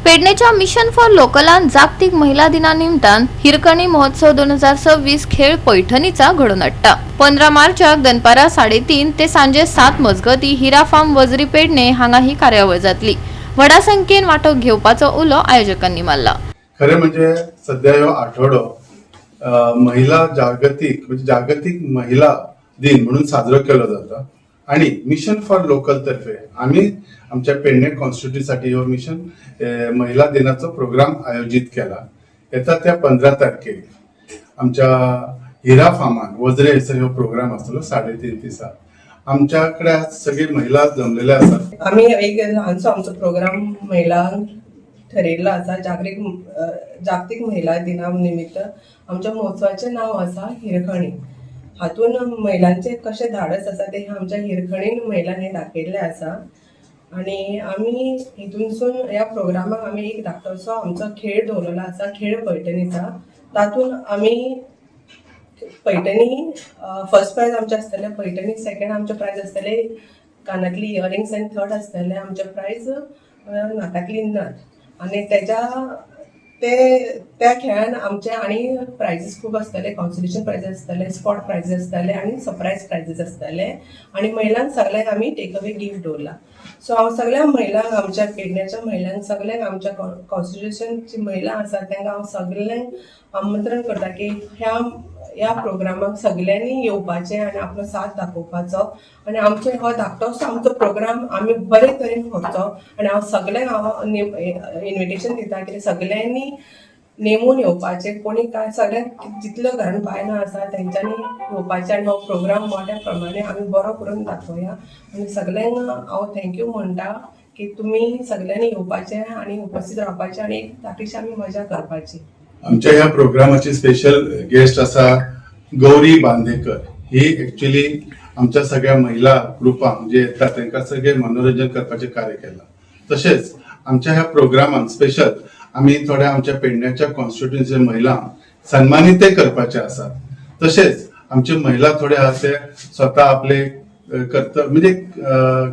पेडणेच्या mission for लोकलान जागतिक महिला दिनानिमतान हिरकणी महोत्सव 2026 खेळ पैठणीचा घडून हाडटा। 15 मार्चाक दनपारा 3:30 ते सांजे 7 मजगती हिरा फार्म वजरी पेडणे हांगा ही कार्यावळ जातली। व्हडा संख्येन वांटो घेवपाचो उलो आयोजकांनी मारला। खरे म्हणजे सध्या ह्यो आठवडो महिला जागतिक महिला दिन म्हणून साजरो केलो जाता आणि मिशन फॉर लोकल तर्फे आम्ही आमच्या पेडणे कॉन्स्टिट्यूसाठी ह्यो मिशन महिला दिनाचो प्रोग्राम आयोजित केला। येता त्या 15 तारखेक आमच्या हिरा फार्मान वजरे हयसर ह्यो प्रोग्राम आसतलो 3:30 दिसा। आमच्याकडे सगळी महिला जमलेल्या आसात। आम्ही एक ल्हानसो आमचो प्रोग्राम महिलांक ठरयल्लो आसा। जागतिक महिला दिना निमित्त आमच्या महोत्सवाचे नाव आसा हिरकणी। हातून महिलांचे कशे धाडस आसा ते आमच्या हिरकणीन महिलांनी दाखयल्ले आसा आणि आम्ही हितूनसून ह्या प्रोग्रामाक आम्ही एक धाकटोसो आमचो खेळ दवरलेलो आसा, खेळ पैठणीचा। तातून आम्ही पैठणी फर्स्ट प्राइज आमचे आसतले, पैठणी सेकंड आमचे प्राइज आसतले कानातली इयरिंग्स आनी थर्ड आसतले आमचे प्राइज नाकातली नथ। आणि त्या खेळान आमचे आणि प्राइजीस खूप आसतले, कॉन्सोलेशन प्राइज आसतले, स्पॉट प्राइज आसतले आणि सरप्राइज प्राइजीस आसतले आणि महिलांक सगळ्यांक आम्ही टेक अवे गिफ्ट दवरला। सो हांव सगळ्या महिलांक आमच्या पेडण्याच्या महिलांक सगळ्यांक आमच्या कॉन्स्टिट्यूशनची महिला आसा तांकां हांव सगळ्यांक आमंत्रण करता की ह्या प्रोग्रामाक सगळ्यांनी येवपाचें आणि आपलो साथ दाखोवपाचो आणि आमचो हो धाकटोसो आमचो प्रोग्राम आमी बरे तरेन करचो। आणि हांव सगळ्यांक हांव इन्विटेशन दिता की सगळ्यांनी नेमून येवपाचें, कोणी काय सगळ्यांक जितलो घरान बायलां आसा तेंच्यांनी येवपाचें आणि हो प्रोग्राम मोठ्या प्रमाणे आमी बरो करून दाखोवया। आणि सगळ्यांक हांव थँक्यू म्हणटा की तुमी सगळ्यांनी येवपाचें आणि उपस्थित रावपाचें आणि एक धाकटीशी आमी मजा करपाची। आमच्या ह्या प्रोग्रामाची स्पेशल गेस्ट आसा गौरी बांदेकर। ही एक्चुअली आमच्या सगळ्या महिला ग्रुपांक जे येतात तांकां सगळे मनोरंजन करपाचे कार्य केला। तसेच आमच्या ह्या प्रोग्रामात स्पेशल आम्ही थोड्या आमच्या पेडण्याच्या कॉन्स्टिट्युएन्सी महिलांक सन्मानित करपाचे आसात। तसेच आमचे महिला थोडे आसा ते स्वतः आपले म्हणजे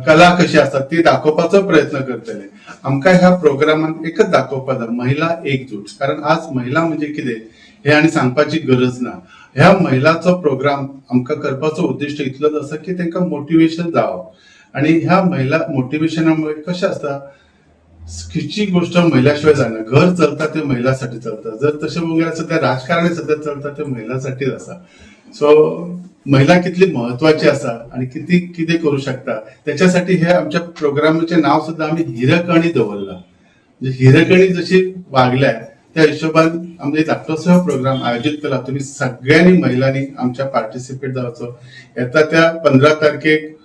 कला कशी असतात ती दाखोवपाचो प्रयत्न करतले। आमकां ह्या प्रोग्रामात एकच दाखोवपाक जाय महिला एकजूट, कारण आज महिला म्हणजे कितें हे आणि सांगपाची गरज ना। ह्या महिलाचो प्रोग्राम आमकां करपाचो उद्दिष्ट इतलोच आसा की तांकां मोटिवेशन जावप आणि ह्या महिला मोटिवेशनामुळे कशें आसता खंयची गोष्ट महिला शिवाय जायना। घर चलता ते महिलांसाठी चलता, जर तशें पळोवंक सध्या राजकारणी सध्या चलता ते महिलांसाठीच आसा। सो महिला कितली महत्वाची आसा आणि किती करू शकता त्याच्यासाठी हे आमच्या प्रोग्रामाचे नाव सुद्धा आम्ही हिरकणी दवरला। म्हणजे हिरकणी जशी वागल्या त्या हिशोबान आमचे धाकटोसो प्रोग्राम आयोजित केला। तुम्ही सगळ्यांनी महिलांनी आमच्या पार्टिसिपेट जावचो। येता त्या 15 तारखेक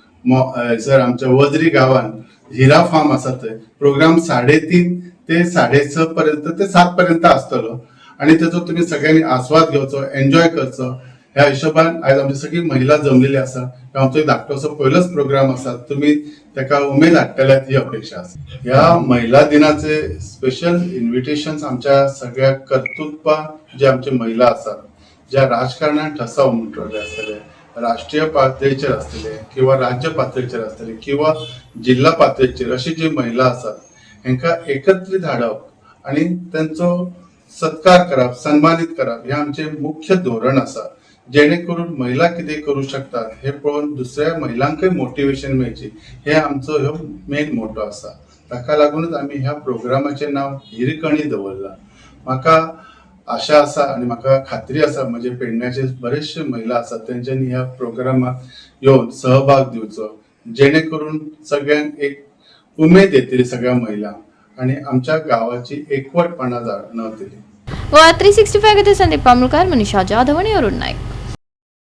सर आमच्या वजरी गावान हिरा फार्म आसा थंय प्रोग्राम 3:30 ते 6:30 पर्यंत ते 7 पर्यंत आसतलो आणि त्याचो तुम्ही सगळ्यांनी आस्वाद घेवचो, एन्जॉय करचो। ह्या हिशोबान आज आमची सगळी महिला जमलेली आसा। आमचो धाकटोसो पयलोच प्रोग्राम आसा, तुम्ही ताका उमेद हाडटल्यात ही अपेक्षा आसा। ह्या महिला दिनाचे स्पेशल इन्व्हिटेशन्स आमच्या सगळ्या कर्तृत्वा जे आमचे महिला आसात, ज्या राजकारणात ठसा उमटलेले आसतले, राष्ट्रीय पातळीचेर आसतले किंवा राज्य पातळीचेर आसतले किंवा जिल्हा पातळीचेर अशी जी महिला आसात हांकां एकत्रित हाडप आणि त्यांचो सत्कार करप, सन्मानित करप हे आमचे मुख्य धोरण आसा। जेणेकरून महिला किती करू शकतात हे पळोवन दुसऱ्या महिलांकय मोटिवेशन मेळची हे आमचो ह्यो मेन मोटो आसा। ताका लागूनच आम्ही ह्या प्रोग्रामाचे नाव हिरकणी दवरला। म्हाका आशा आसा आणि म्हाका खात्री आसा म्हणजे पेडण्याचे बरेचशे महिला आसात तेंच्यांनी ह्या प्रोग्रामात येवन सहभाग दिवचो, जेणेकरून सगळ्यांक एक उमेद येतली सगळ्या महिलांक आणि आमच्या गावाची एकवटपणा जाणवतली। 365 संदीप कांबळकर, मनीषा जाधव आणि अरुण नाईक।